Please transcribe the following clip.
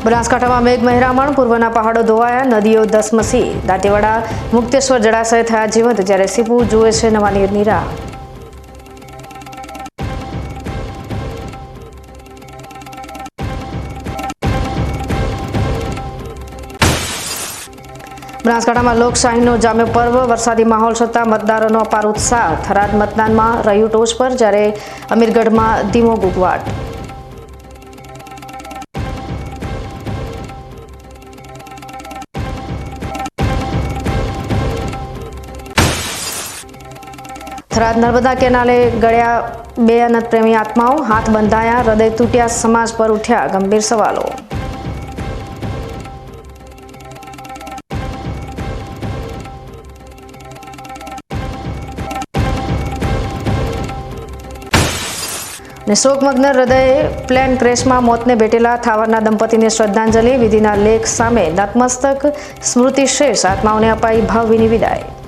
બનાસકાંઠામાં મેઘમહેરામણ, પૂર્વના પહાડો ધોવાયા, નદીઓ ધસમસી, દાંતીવાડા મુક્તેશ્વર જળાશય થયા જીવંત, જ્યારે સીપુ જુએ છે નવા નીરની રાહ. બનાસકાંઠામાં લોકશાહીનો જામ્યો પર્વ, વરસાદી માહોલ છતાં મતદારોનો અપાર ઉત્સાહ. થરાદ મતદાનમાં રહ્યું ટોચ પર, જ્યારે અમીરગઢમાં ધીમો ગુગવાટ. થરાદ નર્મદા કેનાલે ગળ્યા બે અનાથ પ્રેમી આત્માઓ, હાથ બંધાયા, હૃદય તૂટ્યા, સમાજ પર ઉઠ્યા ગંભીર સવાલો. ને શોકમગ્ન હૃદયે પ્લેન ક્રેશમાં મોતને ભેટેલા થાવરના દંપતીને શ્રદ્ધાંજલિ. વિધિના લેખ સામે નતમસ્તક, સ્મૃતિ શેષ, આત્માઓને અપાઈ ભાવભીની વિદાય.